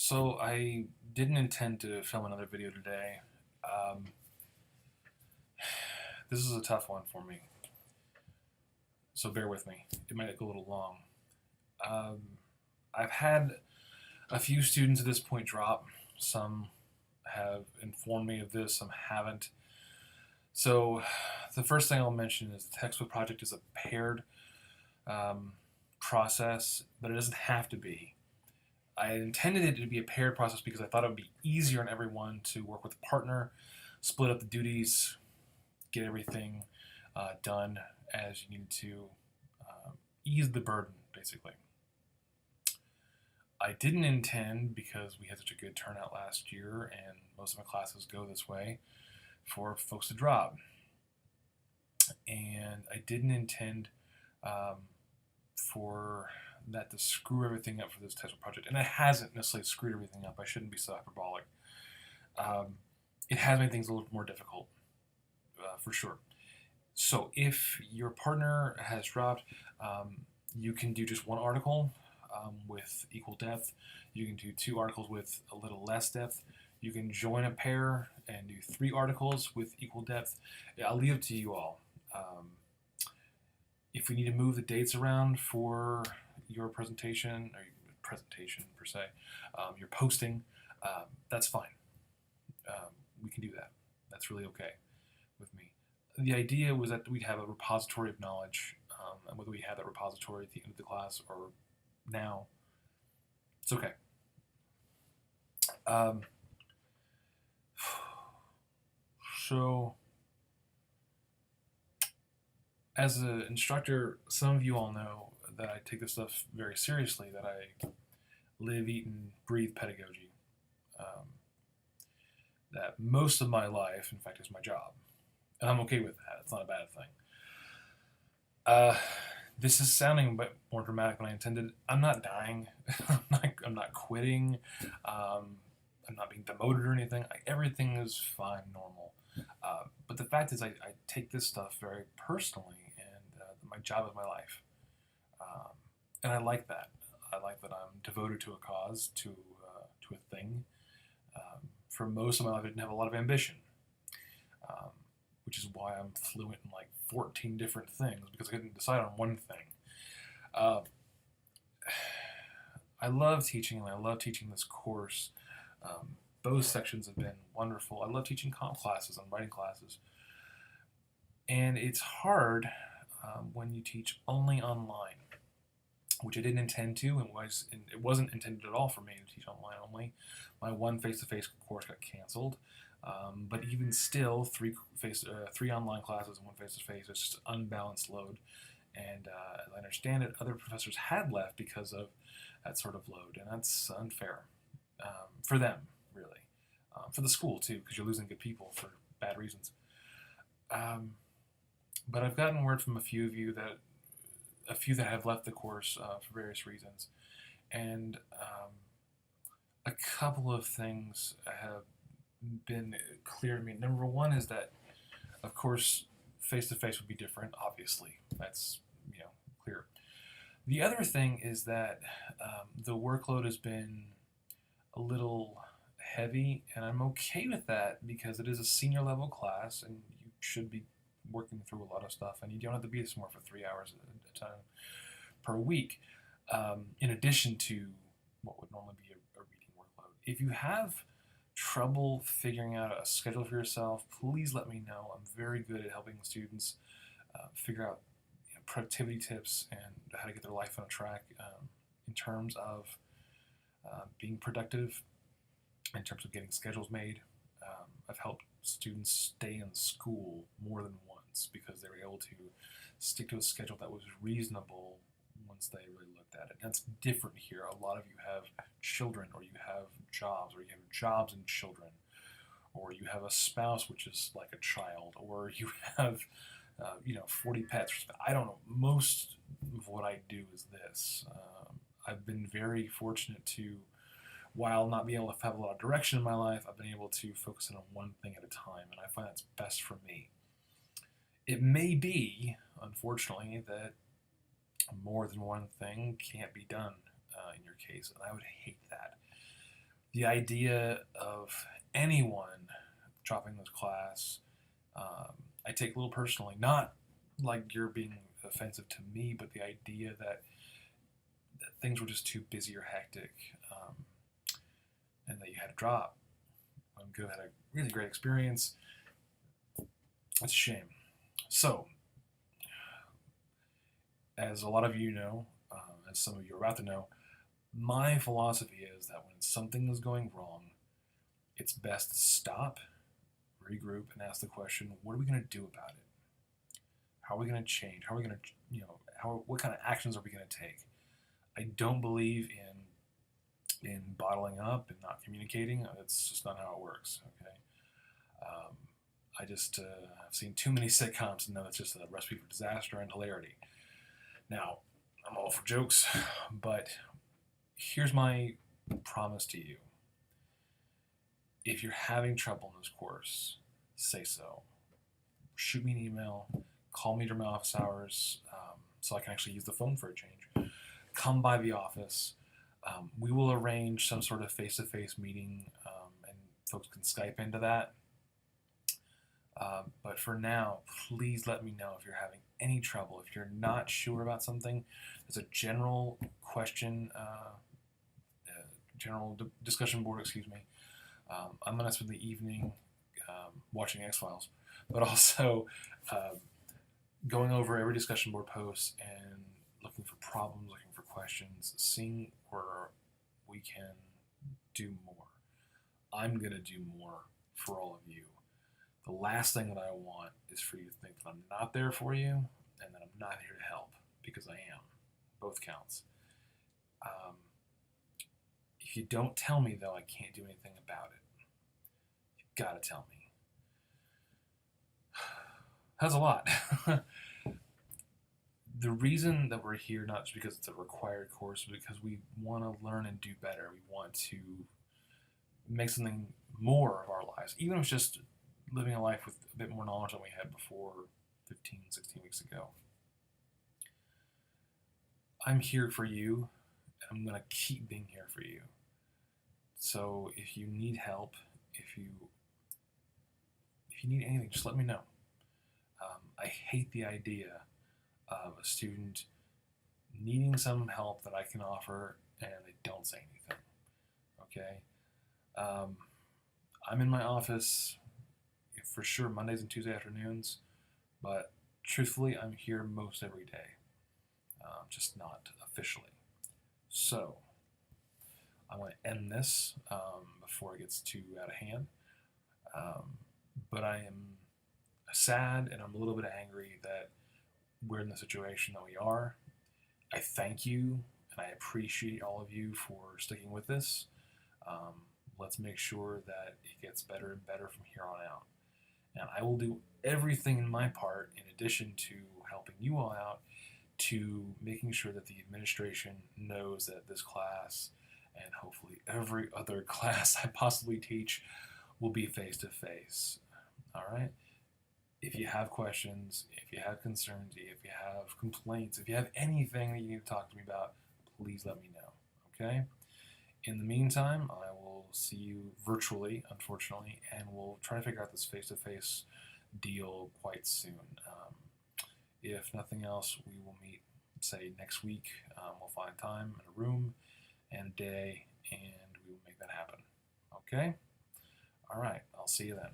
So I didn't intend to film another video today. Um, this is a tough one for me, so bear with me. It might go a little long. Um, I've had a few students at this point drop. Some have informed me of this, some haven't. So the first thing I'll mention is the textbook project is a paired um, process, but it doesn't have to be. I intended it to be a paired process because I thought it would be easier on everyone to work with a partner, split up the duties, get everything done as you need to uh, ease the burden, basically. I didn't intend, because we had such a good turnout last year and most of my classes go this way, for folks to drop. And I didn't intend for that to screw everything up for this textbook project. And it hasn't necessarily screwed everything up. I shouldn't be so hyperbolic. Um, it has made things a little more difficult, for sure. So if your partner has dropped, you can do just one article with equal depth. You can do two articles with a little less depth. You can join a pair and do three articles with equal depth. I'll leave it to you all. If we need to move the dates around for your presentation, or your presentation per se, your posting, that's fine. We can do that. That's really okay with me. The idea was that we'd have a repository of knowledge, and whether we have that repository at the end of the class or now, it's okay. Um, so, as an instructor, some of you all know that I take this stuff very seriously, that I live, eat, and breathe pedagogy. That most of my life, in fact, is my job. And I'm okay with that. It's not a bad thing. This is sounding a bit more dramatic than I intended. I'm not dying. I'm not quitting. I'm not being demoted or anything. Everything is fine, normal. But the fact is, I take this stuff very personally, and my job is my life. And I like that. I like that I'm devoted to a cause, to a thing. For most of my life, I didn't have a lot of ambition, which is why I'm fluent in like 14 different things, because I couldn't decide on one thing. I love teaching, and I love teaching this course. Both sections have been wonderful. I love teaching comp classes and writing classes. And it's hard when you teach only online, which I didn't intend to, and it wasn't intended at all for me to teach online only. My one face-to-face course got canceled, but even still, three online classes and one face-to-face is just an unbalanced load. And as I understand it, other professors had left because of that sort of load, and that's unfair for them, really, for the school too, because you're losing good people for bad reasons. But I've gotten word from a few that have left the course for various reasons, and a couple of things have been clear to me. Number one is that, of course, face-to-face would be different. Obviously, that's clear. The other thing is that the workload has been a little heavy, and I'm okay with that because it is a senior level class, and you should be working through a lot of stuff, and you don't have to be somewhere for 3 hours at a time per week, in addition to what would normally be a reading workload. If you have trouble figuring out a schedule for yourself, please let me know. I'm very good at helping students figure out productivity tips and how to get their life on a track, in terms of being productive, in terms of getting schedules made. I've helped students stay in school more than once because they were able to stick to a schedule that was reasonable once they really looked at it. And that's different here. A lot of you have children, or you have jobs, or you have jobs and children, or you have a spouse which is like a child, or you have 40 pets. I don't know. Most of what I do is this. I've been very fortunate to, while not being able to have a lot of direction in my life, I've been able to focus in on one thing at a time, and I find that's best for me. It may be, unfortunately, that more than one thing can't be done in your case, and I would hate that. The idea of anyone dropping this class, I take a little personally. Not like you're being offensive to me, but the idea that things were just too busy or hectic, and that you had to drop. I'm good. Had a really great experience. It's a shame. So, as a lot of you know, as some of you are about to know, my philosophy is that when something is going wrong, it's best to stop, regroup, and ask the question: what are we going to do about it? How are we going to change? How are we going to, what kind of actions are we going to take? I don't believe in bottling up and not communicating. That's just not how it works. Okay. Um, I just I've seen too many sitcoms to know it's just a recipe for disaster and hilarity. Now, I'm all for jokes, but here's my promise to you. If you're having trouble in this course, say so. Shoot me an email, call me during my office hours, so I can actually use the phone for a change. Come by the office. We will arrange some sort of face-to-face meeting, and folks can Skype into that. But for now, please let me know if you're having any trouble. If you're not sure about something, there's a general question, discussion board, excuse me. I'm going to spend the evening watching X-Files, but also going over every discussion board post and looking for problems, looking for questions, seeing where we can do more. I'm going to do more for all of you. The last thing that I want is for you to think that I'm not there for you and that I'm not here to help, because I am. Both counts. If you don't tell me, though, I can't do anything about it. You've got to tell me. That's a lot. The reason that we're here, not just because it's a required course, but because we want to learn and do better. We want to make something more of our lives, even if it's just living a life with a bit more knowledge than we had before 15, 16 weeks ago. I'm here for you, and I'm going to keep being here for you. So if you need help, if you need anything, just let me know. I hate the idea of a student needing some help that I can offer and they don't say anything. Okay? I'm in my office for sure Mondays and Tuesday afternoons, but truthfully, I'm here most every day, just not officially. So, I want to end this before it gets too out of hand. But I am sad and I'm a little bit angry that we're in the situation that we are. I thank you and I appreciate all of you for sticking with this. Let's make sure that it gets better and better from here on out. And I will do everything in my part, in addition to helping you all out, to making sure that the administration knows that this class and hopefully every other class I possibly teach will be face-to-face. All right? If you have questions, if you have concerns, if you have complaints, if you have anything that you need to talk to me about, please let me know. Okay? In the meantime, I will see you virtually, unfortunately, and we'll try to figure out this face-to-face deal quite soon. If nothing else, we will meet, say, next week. We'll find time and a room and a day, and we will make that happen. Okay? All right. I'll see you then.